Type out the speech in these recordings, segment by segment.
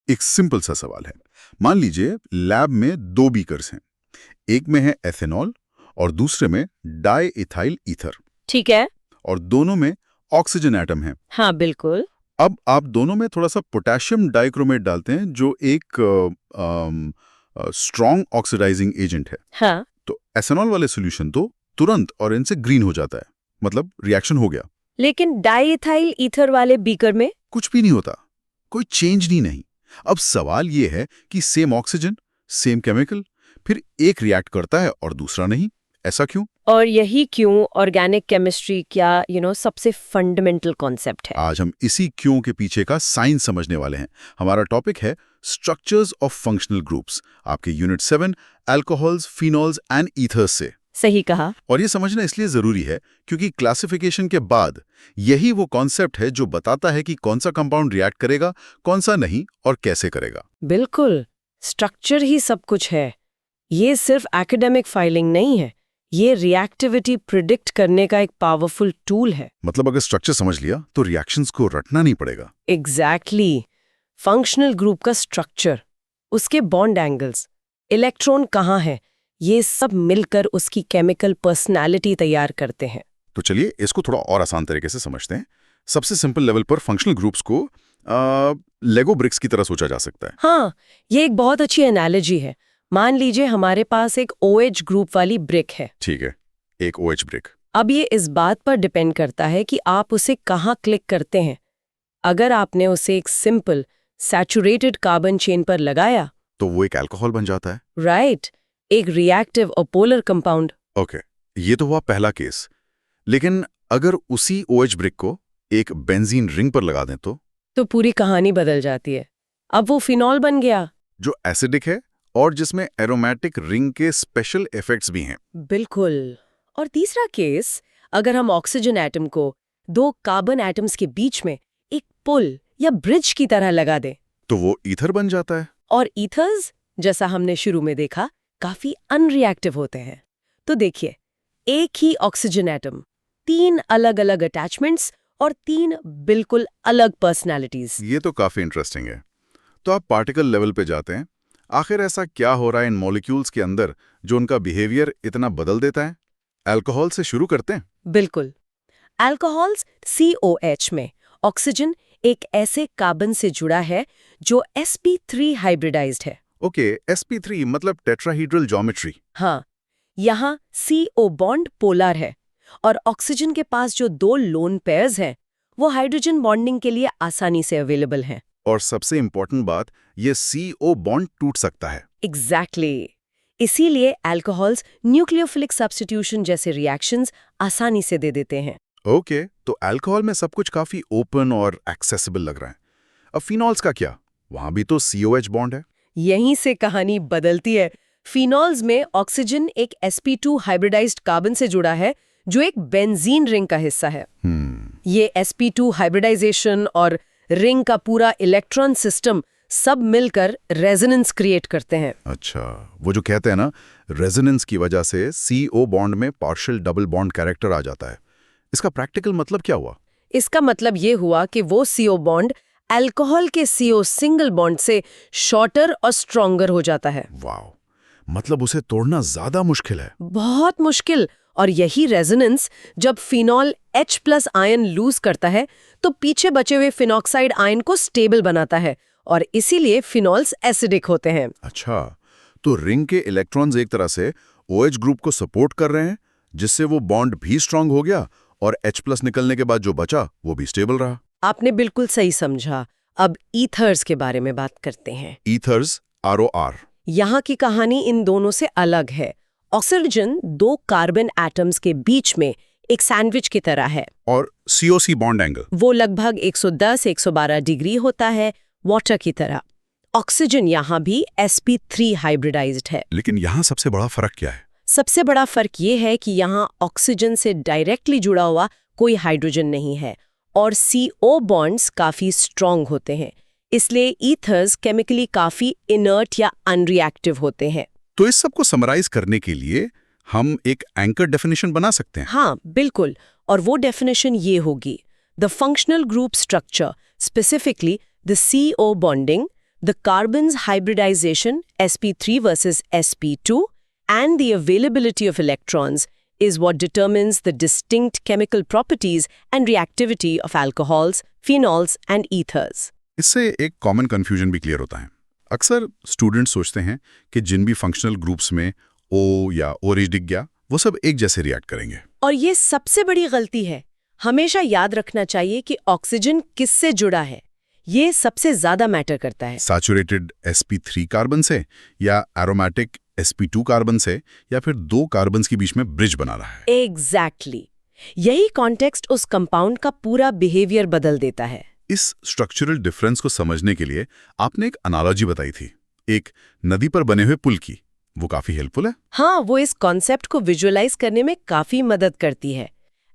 एक सिंपल सा सवाल है। मान लीजिए लैब में दो बीकर्स हैं, एक में है एथेनॉल और दूसरे में डाई इथाइल ईथर, ठीक है। और दोनों में ऑक्सीजन एटम है। हाँ बिल्कुल। अब आप दोनों में थोड़ा सा पोटेशियम डाइक्रोमेट डालते हैं जो एक स्ट्रॉन्ग ऑक्सीडाइजिंग एजेंट है। हाँ, तो एथेनॉल वाले सॉल्यूशन तो तुरंत ऑरेंज से ग्रीन हो जाता है, मतलब रिएक्शन हो गया। लेकिन डाईइथाइल ईथर वाले बीकर में कुछ भी नहीं होता, कोई चेंज नहीं। अब सवाल ये है कि सेम ऑक्सीजन, सेम केमिकल, फिर एक रिएक्ट करता है और दूसरा नहीं, ऐसा क्यों? और यही क्यों ऑर्गेनिक केमिस्ट्री क्या सबसे फंडामेंटल कॉन्सेप्ट है। आज हम इसी क्यों के पीछे का साइंस समझने वाले हैं। हमारा टॉपिक है स्ट्रक्चर्स ऑफ फंक्शनल ग्रुप्स, आपके unit 7 alcohols, phenols and ethers से। सही कहा। और ये समझना इसलिए जरूरी है क्योंकि क्लासिफिकेशन के बाद यही वो कॉन्सेप्ट है जो बताता है कि कौन सा कंपाउंड रिएक्ट करेगा, कौन सा नहीं और कैसे करेगा। बिल्कुल, स्ट्रक्चर ही सब कुछ है। ये सिर्फ एकेडमिक फाइलिंग नहीं है, ये रिएक्टिविटी प्रिडिक्ट करने का एक पावरफुल टूल है। मतलब अगर स्ट्रक्चर समझ लिया तो रिएक्शंस को रटना नहीं पड़ेगा। एग्जैक्टली। फंक्शनल ग्रुप का स्ट्रक्चर, उसके बॉन्ड एंगल्स, इलेक्ट्रॉन कहाँ है, ये सब मिलकर उसकी केमिकल पर्सनालिटी तैयार करते हैं। तो चलिए इसको थोड़ा और आसान तरीके से समझते हैं। सबसे सिंपल लेवल पर फंक्शनल ग्रुप्स को लेगो ब्रिक्स की तरह सोचा जा सकता है। हाँ, ये एक बहुत अच्छी एनालॉजी है। मान लीजिए हमारे पास एक OH ग्रुप वाली ब्रिक है। ठीक है, एक OH ब्रिक। अब ये इस बात पर डिपेंड करता है कि आप उसे कहाँ क्लिक करते हैं। अगर आपने उसे एक सिंपल सैचुरेटेड कार्बन चेन पर लगाया तो वो एक अल्कोहल बन जाता है। राइट, एक रिएक्टिव और पोलर कंपाउंड। ओके, ये तो हुआ पहला केस। लेकिन अगर उसी OH ब्रिक को एक बेंजीन रिंग पर लगा दें तो पूरी कहानी बदल जाती है। अब वो फिनॉल बन गया, जो एसिडिक है और जिसमें एरोमेटिक रिंग के स्पेशल इफेक्ट्स भी हैं। बिल्कुल। और तीसरा केस, अगर हम ऑक्सीजन एटम को दो कार्बन एटम्स के बीच में एक पुल या ब्रिज की तरह लगा दें तो वो ईथर बन जाता है। और ईथर्स, जैसा हमने शुरू में देखा, काफी अनरिएक्टिव होते हैं। तो देखिए, एक ही ऑक्सीजन एटम, 3 अलग-अलग अटैचमेंट्स और 3 बिल्कुल अलग पर्सनालिटीज। ये तो काफी इंटरेस्टिंग है। तो आप पार्टिकल लेवल पे जाते हैं, आखिर ऐसा क्या हो रहा है इन मॉलिक्यूल्स के अंदर जो उनका बिहेवियर इतना बदल देता है? अल्कोहल से शुरू करते हैं। बिल्कुल। अल्कोहल्स COH में ऑक्सीजन एक ऐसे कार्बन से जुड़ा है जो sp3 हाइब्रिडाइज्ड है। ओके, sp3 मतलब टेट्राहीड्रल ज्योमेट्री। हाँ, यहाँ CO बॉन्ड पोलर है और ऑक्सीजन के पास जो 2 लोन पेयर्स हैं वो हाइड्रोजन बॉन्डिंग के लिए आसानी से अवेलेबल हैं। और सबसे इंपॉर्टेंट बात, ये CO बॉन्ड टूट सकता है। एग्जैक्टली। इसीलिए अल्कोहल्स न्यूक्लियोफिलिक सब्स्टिट्यूशन जैसे रिएक्शंस आसानी से दे देते हैं। ओके, तो अल्कोहल में सब कुछ काफी ओपन और एक्सेसिबल लग रहा है। अब फिनॉल्स का क्या? वहां भी तो COH बॉन्ड है। यहीं से कहानी बदलती है। फिनॉल्स में ऑक्सीजन एक sp2 हाइब्रिडाइज्ड कार्बन से जुड़ा है जो एक बेंजीन रिंग का हिस्सा है। ये sp2 हाइब्रिडाइजेशन और रिंग का पूरा इलेक्ट्रॉन सिस्टम सब मिलकर रेजोनेंस क्रिएट करते हैं। अच्छा, वो जो कहते हैं ना, रेजोनेंस की वजह से CO बॉन्ड में पार्शियल डबल बॉन्ड कैरेक्टर आ जाता है। इसका प्रैक्टिकल मतलब क्या हुआ? इसका मतलब ये हुआ कि वो CO बॉन्ड अल्कोहल के CO सिंगल बॉन्ड से शॉर्टर और स्ट्रॉन्गर हो जाता है। वाओ, मतलब उसे तोड़ना ज्यादा मुश्किल है। बहुत मुश्किल। और यही रेजोनेंस जब फिनॉल H+ आयन लूज करता है तो पीछे बचे हुए फिनॉक्साइड आयन को स्टेबल बनाता है और इसीलिए फिनॉल्स एसिडिक होते हैं। अच्छा, तो रिंग के इलेक्ट्रॉन्स एक तरह से OH ग्रुप को सपोर्ट कर रहे हैं, जिससे वो बॉन्ड भी स्ट्रांग हो गया और H+ निकलने के बाद जो बचा वो भी स्टेबल रहा। आपने बिल्कुल सही समझा। अब ईथर्स के बारे में बात करते हैं। Ethers, ROR। यहाँ की कहानी इन दोनों से अलग है। ऑक्सीजन 2 कार्बन एटम्स के बीच में एक सैंडविच की तरह है और COC बॉन्ड एंगल वो लगभग 110-112 डिग्री होता है, वाटर की तरह। ऑक्सीजन यहाँ भी sp3 हाइब्रिडाइज्ड है। लेकिन यहाँ सबसे बड़ा फर्क क्या है? सबसे बड़ा फर्क ये है कि यहाँ ऑक्सीजन से डायरेक्टली जुड़ा हुआ कोई हाइड्रोजन नहीं है और CO बॉन्ड्स काफी स्ट्रॉन्ग होते हैं। इसलिए ईथर्स केमिकली काफी इनर्ट या अनरिएक्टिव होते हैं। तो इस सब को समराइज करने के लिए हम एक एंकर डेफिनेशन बना सकते हैं। हाँ बिल्कुल, और वो डेफिनेशन ये होगी: the functional group structure, specifically the CO bonding, the carbon's hybridization sp3 versus sp2 and the availability of electrons is what determines the distinct chemical properties and reactivity of alcohols, phenols and ethers. इससे एक common confusion भी clear होता है। अक्सर students सोचते हैं कि जिन भी फंक्शनल ग्रुप्स में O या OH दिख गया वो सब एक जैसे रिएक्ट करेंगे। और ये सबसे बड़ी गलती है। हमेशा याद रखना चाहिए कि ऑक्सीजन किससे जुड़ा है, ये सबसे ज्यादा मैटर करता है। सैचुरेटेड sp3 कार्बन से या एरोमेटिक sp2 कार्बन से या फिर दो कार्बन्स के बीच में ब्रिज बना रहा है। एग्जैक्टली यही कॉन्टेक्स्ट उस कंपाउंड का पूरा बिहेवियर बदल देता है। इस स्ट्रक्चरल डिफरेंस को समझने के लिए आपने एक एनालॉजी बताई थी, एक नदी पर बने हुए पुल की। वो काफी हेल्पफुल है। हाँ, वो इस कॉन्सेप्ट को विजुअलाइज करने में काफी मदद करती है।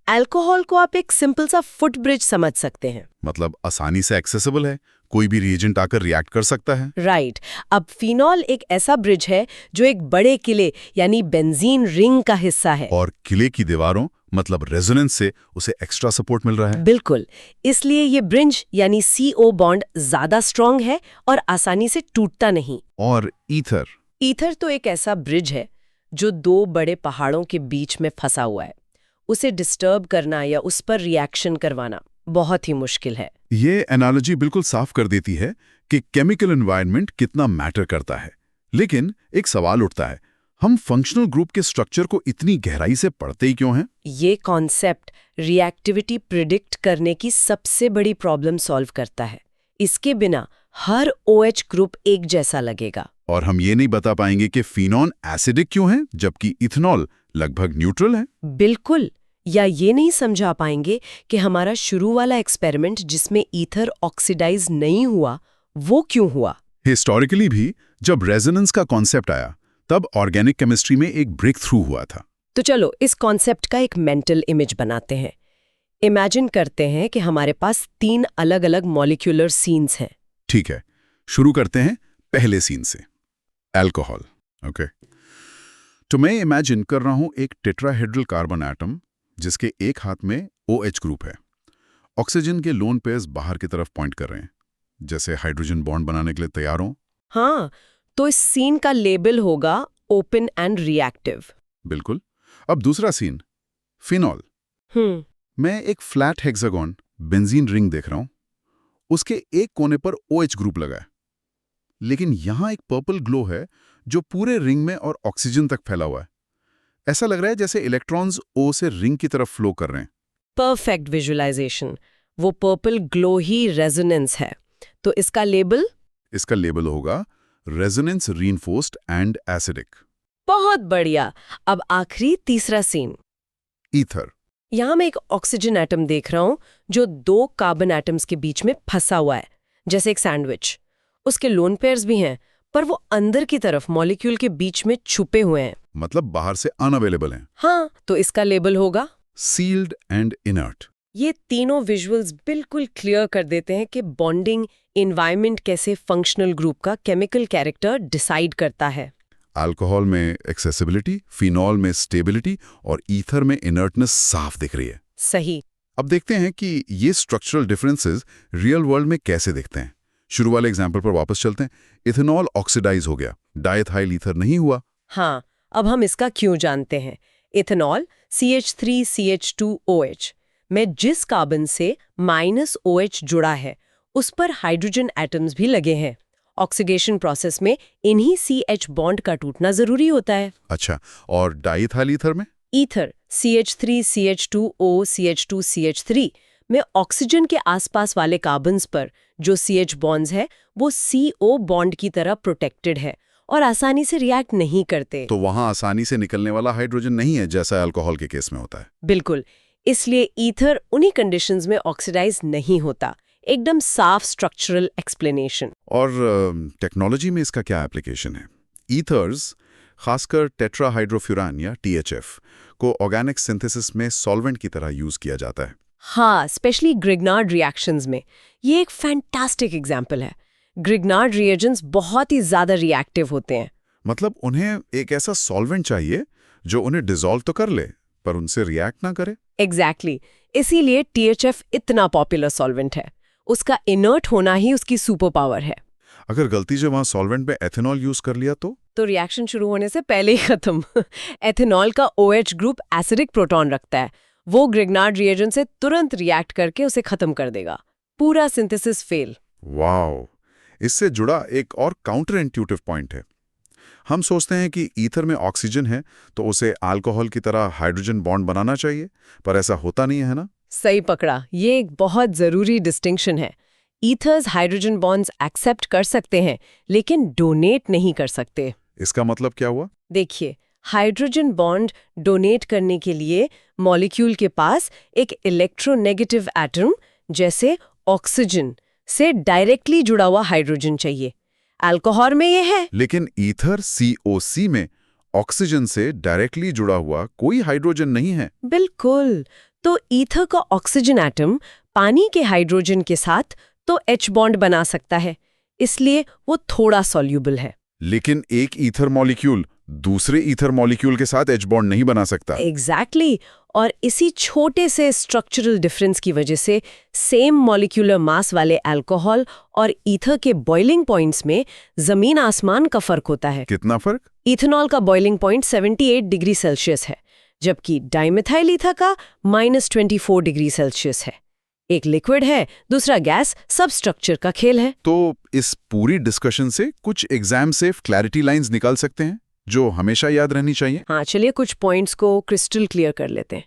अल्कोहल को आप एक सिंपल सा फुट ब्रिज समझ सकते हैं। मतलब आसानी से एक्सेसिबल है, कोई भी रिएजेंट आकर रिएक्ट कर सकता है। राइट। अब फिनॉल एक ऐसा ब्रिज है जो एक बड़े किले यानी बेंजीन रिंग का हिस्सा है। और किले की दीवारों मतलब रेजोनेंस से उसे एक्स्ट्रा सपोर्ट मिल रहा है। बिल्कुल, इसलिए ये ब्रिज यानी CO बॉन्ड ज्यादा स्ट्रॉन्ग है और आसानी से टूटता नहीं। और ईथर तो एक ऐसा ब्रिज है जो दो बड़े पहाड़ों के बीच में फंसा हुआ है। उसे डिस्टर्ब करना या उस पर रिएक्शन करवाना बहुत ही मुश्किल है। ये एनालॉजी बिल्कुल साफ कर देती है कि केमिकल एनवायरनमेंट कितना मैटर करता है। लेकिन एक सवाल उठता है, हम फंक्शनल ग्रुप के स्ट्रक्चर को इतनी गहराई से पढ़ते ही क्यों हैं? ये कॉन्सेप्ट रिएक्टिविटी प्रिडिक्ट करने की सबसे बड़ी प्रॉब्लम सॉल्व करता है। इसके बिना हर OH ग्रुप एक जैसा लगेगा। और हम ये नहीं बता पाएंगे कि फिनॉल एसिडिक क्यों है जबकि इथेनॉल लगभग न्यूट्रल है। बिल्कुल, या ये नहीं समझा पाएंगे कि हमारा शुरू वाला एक्सपेरिमेंट जिसमें ईथर ऑक्सीडाइज नहीं हुआ वो क्यों हुआ। हिस्टोरिकली भी जब रेजोनेंस का कॉन्सेप्ट आया तब ऑर्गेनिक केमिस्ट्री में एक ब्रेक थ्रू हुआ था। तो चलो इस कॉन्सेप्ट का एक मेंटल इमेज बनाते हैं। इमेजिन करते हैं कि हमारे पास 3 अलग अलग मॉलिक्यूलर सीन्स हैं। ठीक है, शुरू करते हैं पहले सीन से, अल्कोहल। ओके, तो मैं इमेजिन कर रहा हूं एक टेट्राहेड्रल कार्बन एटम जिसके एक हाथ में OH ग्रुप है। ऑक्सीजन के लोन पेयर्स बाहर की तरफ पॉइंट कर रहे हैं, जैसे हाइड्रोजन बॉन्ड बनाने के लिए तैयार हों। हाँ, तो इस सीन का लेबल होगा ओपन एंड रिएक्टिव। बिल्कुल। अब दूसरा सीन, फिनॉल। मैं एक फ्लैट हेक्सागोन बेंजीन रिंग देख रहा हूं। उसके एक कोने पर OH ग्रुप लगा है, लेकिन यहां एक पर्पल ग्लो है जो पूरे रिंग में और ऑक्सीजन तक फैला हुआ है। ऐसा लग रहा है जैसे इलेक्ट्रॉन्स O से रिंग की तरफ फ्लो कर रहे हैं। Perfect visualisation. वो पर्पल ग्लो ही रेजोनेंस है। तो इसका लेबल होगा रेजोनेंस रीइंफोर्स्ड एंड एसिडिक। बहुत बढ़िया। अब आखिरी तीसरा सीन, ईथर। यहां मैं एक ऑक्सीजन एटम देख रहा हूं जो 2 कार्बन एटम्स के बीच में फंसा हुआ है, जैसे एक सैंडविच। उसके लोन पेयर्स भी हैं, पर वो अंदर की तरफ मॉलिक्यूल के बीच में छुपे हुए हैं। मतलब बाहर से अनअवेलेबल हैं। हाँ, तो इसका लेबल होगा सील्ड एंड इनर्ट। ये तीनों विजुअल्स बिल्कुल क्लियर कर देते हैं कि बॉन्डिंग एनवायरनमेंट कैसे फंक्शनल ग्रुप का केमिकल कैरेक्टर डिसाइड करता है। अल्कोहल में एक्सेसिबिलिटी, फिनॉल में स्टेबिलिटी और ईथर में इनर्टनेस साफ दिख रही है। सही। अब देखते हैं कि ये स्ट्रक्चरल डिफरेंसेस रियल वर्ल्ड में कैसे दिखते हैं। शुरू वाले एग्जाम्पल पर वापस चलते हैं। इथेनॉल ऑक्सीडाइज हो गया, डायथाइल ईथर नहीं हुआ। हाँ, अब हम इसका क्यों जानते हैं। इथेनॉल CH3CH2OH में जिस कार्बन से -OH जुड़ा है उस पर हाइड्रोजन एटम्स भी लगे हैं। ऑक्सीडेशन प्रोसेस में इन्हीं CH बॉन्ड का टूटना जरूरी होता है। अच्छा, और डायथाइल ईथर में? ईथर CH3CH2OCH2CH3 में ऑक्सीजन के आसपास वाले कार्बन्स पर जो CH बॉन्ड्स है वो CO बॉन्ड की तरह प्रोटेक्टेड है और आसानी से रिएक्ट नहीं करते। तो वहां आसानी से निकलने वाला हाइड्रोजन नहीं है जैसा अल्कोहल के केस में होता है। बिल्कुल, इसलिए ईथर उन्हीं कंडीशंस में ऑक्सीडाइज नहीं होता। एकदम साफ स्ट्रक्चरल एक्सप्लेनेशन। और टेक्नोलॉजी में इसका क्या एप्लीकेशन है? ईथर्स, खासकर टेट्राहाइड्रोफ्यूरान या THF को ऑर्गेनिक सिंथेसिस में सॉल्वेंट की तरह यूज किया जाता है। हाँ, स्पेशली ग्रिग्नार्ड रिएक्शंस में। ये एक फैंटास्टिक एग्जाम्पल है। ग्रिग्नार्ड रिएजेंट्स बहुत ही ज्यादा रिएक्टिव होते हैं। मतलब उन्हें एक ऐसा सॉल्वेंट चाहिए जो उन्हें डिसॉल्व तो कर ले पर उनसे रिएक्ट ना करे। एग्जैक्टली। इसीलिए THF इतना पॉपुलर सॉल्वेंट है। उसका इनर्ट होना ही उसकी सुपर पावर है। अगर गलती से वहां सॉल्वेंट में एथेनॉल यूज कर लिया तो रिएक्शन शुरू होने से पहले ही खत्म। एथेनॉल का OH ग्रुप एसिडिक प्रोटॉन रखता है। वो ग्रिग्नार्ड रिएजेंट से तुरंत रिएक्ट करके उसे खत्म कर देगा। पूरा सिंथेसिस फेल। वाओ, इससे जुड़ा एक और काउंटर इंट्यूटिव पॉइंट है। हम सोचते हैं कि ईथर में ऑक्सीजन है तो उसे अल्कोहल की तरह हाइड्रोजन बॉन्ड बनाना चाहिए, पर ऐसा होता नहीं है ना? सही पकड़ा। ये एक बहुत जरूरी डिस्टिंक्शन है। ईथर्स हाइड्रोजन बॉन्ड्स एक्सेप्ट कर सकते हैं लेकिन डोनेट नहीं कर सकते। इसका मतलब क्या हुआ? देखिए, हाइड्रोजन बॉन्ड डोनेट करने के लिए मॉलिक्यूल के पास एक इलेक्ट्रोनेगेटिव एटम जैसे ऑक्सीजन से डायरेक्टली जुड़ा हुआ हाइड्रोजन चाहिए। अल्कोहल में ये है। लेकिन ईथर COC में ऑक्सीजन से डायरेक्टली जुड़ा हुआ कोई हाइड्रोजन नहीं है। बिल्कुल। तो ईथर का ऑक्सीजन एटम पानी के हाइड्रोजन के साथ तो H बॉन्ड बना सकता है, इसलिए वो थोड़ा सॉल्यूबल है। लेकिन एक ईथर मॉलिक्यूल दूसरे ईथर मॉलिक्यूल के साथ H बॉन्ड नहीं बना सकता। एग्जैक्टली। और इसी छोटे से स्ट्रक्चरल डिफरेंस की वजह से सेम मॉलिक्यूलर मास वाले अल्कोहल और ईथर के बॉइलिंग पॉइंट्स में जमीन आसमान का फर्क होता है। कितना फर्क? इथेनॉल का बॉइलिंग पॉइंट 78 डिग्री सेल्सियस है, जबकि डाइमेथाइल ईथर का -24 डिग्री सेल्सियस है। एक लिक्विड है, दूसरा गैस, सब स्ट्रक्चर का खेल है। तो इस पूरी डिस्कशन से कुछ एग्जाम सेफ क्लैरिटी लाइंस निकाल सकते हैं जो हमेशा याद रहनी चाहिए। हाँ, चलिए कुछ पॉइंट्स को क्रिस्टल क्लियर कर लेते हैं।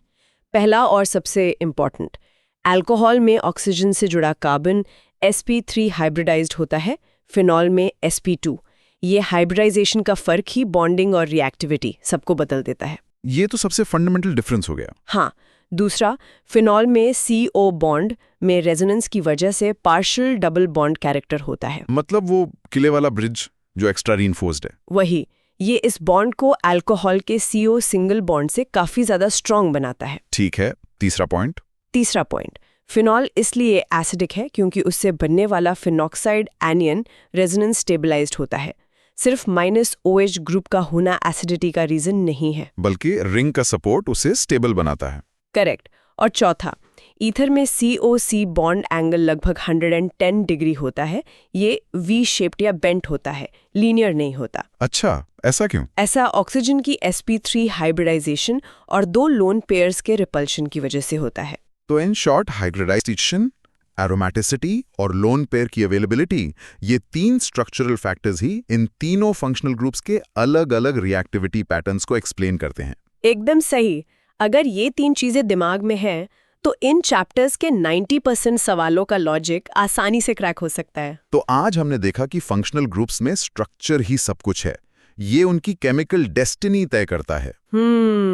पहला और सबसे इम्पॉर्टेंट, अल्कोहल में ऑक्सीजन से जुड़ा कार्बन sp3 हाइब्रिडाइज्ड होता है, फिनॉल में sp2। ये हाइब्रिडाइजेशन का फर्क ही बॉन्डिंग और रिएक्टिविटी सबको बदल देता है। ये तो सबसे फंडामेंटल डिफरेंस हो गया। हाँ, दूसरा, फिनॉल में CO बॉन्ड में रेजोनेंस की वजह से पार्शियल डबल बॉन्ड कैरेक्टर होता है। मतलब वो किले वाला ब्रिज जो एक्स्ट्रा रीइंफोर्स्ड है। वही, ये इस बॉन्ड को अल्कोहल के CO सिंगल बॉन्ड से काफी ज्यादा स्ट्रॉन्ग बनाता है। ठीक है, तीसरा पॉइंट। तीसरा पॉइंट, फिनॉल इसलिए एसिडिक है क्योंकि उससे बनने वाला फिनॉक्साइड एनियन रेजोनेंस स्टेबलाइज्ड होता है। सिर्फ -OH ग्रुप का होना एसिडिटी का रीजन नहीं है, बल्कि रिंग का सपोर्ट उसे स्टेबल बनाता है। करेक्ट। और चौथा, ईथर में COC बॉन्ड एंगल लगभग 110 डिग्री होता है। ये V शेप्ड या बेंट होता है, लीनियर नहीं होता। अच्छा, ऐसा क्यों? ऐसा ऑक्सीजन की sp3 हाइब्रिडाइजेशन और 2 लोन पेयर्स के रिपल्शन की वजह से होता है। तो इन शॉर्ट, हाइब्रिडाइजेशन, एरोमेटिसिटी और लोन पेयर की अवेलेबिलिटी, ये 3 स्ट्रक्चरल फैक्टर्स ही इन तीनों फंक्शनल ग्रुप्स के अलग-अलग रिएक्टिविटी पैटर्न्स को एक्सप्लेन करते हैं। एकदम सही। अगर ये 3 चीजें दिमाग में हैं, तो इन चैप्टर्स के 90% सवालों का लॉजिक आसानी से क्रैक हो सकता है। तो आज हमने देखा कि फंक्शनल ग्रुप्स में स्ट्रक्चर ही सब कुछ है। ये उनकी केमिकल डेस्टिनी तय करता है।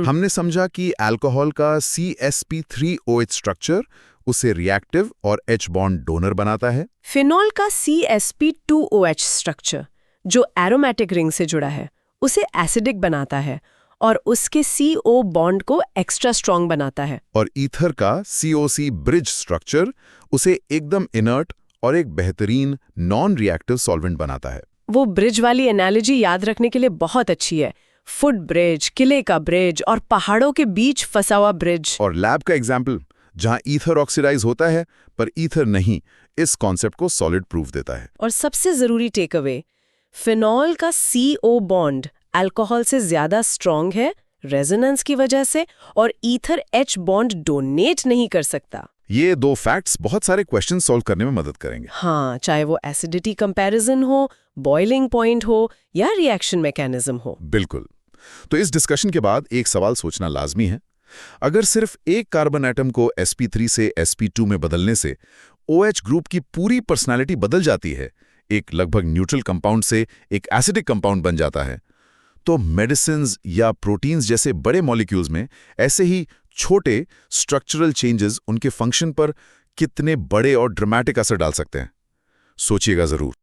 हमने समझा कि अल्कोहल का CsP3OH स्ट्रक्चर उसे रिएक्टिव और H बॉन्ड डोनर बनाता है। फिनॉल का CsP2OH स्ट्रक्चर, जो एरोमेटिक रिंग से जुड़ा है, उसे एसिडिक बनाता है और उसके CO बॉन्ड को एक्स्ट्रा स्ट्रॉन्ग बनाता है। और ईथर का COC ब्रिज स्ट्रक्चर उसे एकदम इनर्ट और एक बेहतरीन नॉन रिएक्टिव सॉल्वेंट बनाता है। वो ब्रिज वाली एनालॉजी याद रखने के लिए बहुत अच्छी है। फुट ब्रिज, किले का ब्रिज और पहाड़ों के बीच फंसा हुआ ब्रिज। और लैब का एग्जाम्पल, जहां ईथर ऑक्सीडाइज होता है पर ईथर नहीं, इस कॉन्सेप्ट को सॉलिड प्रूफ देता है। और सबसे जरूरी टेक अवे, फिनॉल का CO बॉन्ड अल्कोहल से ज्यादा स्ट्रॉन्ग है रेजोनेंस की वजह से, और ईथर H बॉन्ड डोनेट नहीं कर सकता। ये 2 फैक्ट्स बहुत सारे क्वेश्चन सॉल्व करने में मदद करेंगे। हाँ, चाहे वो एसिडिटी कंपैरिजन हो, बॉइलिंग पॉइंट हो या रिएक्शन मैकेनिज्म हो। बिल्कुल। तो इस डिस्कशन के बाद एक सवाल सोचना लाजमी है। अगर सिर्फ एक कार्बन एटम को sp3 से sp2 में बदलने से OH ग्रुप की पूरी पर्सनालिटी बदल जाती है, एक लगभग न्यूट्रल कंपाउंड से एक एसिडिक कंपाउंड बन जाता है, तो मेडिसिन्स या प्रोटीन्स जैसे बड़े मॉलिक्यूल्स में ऐसे ही छोटे स्ट्रक्चरल चेंजेस उनके फंक्शन पर कितने बड़े और ड्रामेटिक असर डाल सकते हैं? सोचिएगा जरूर।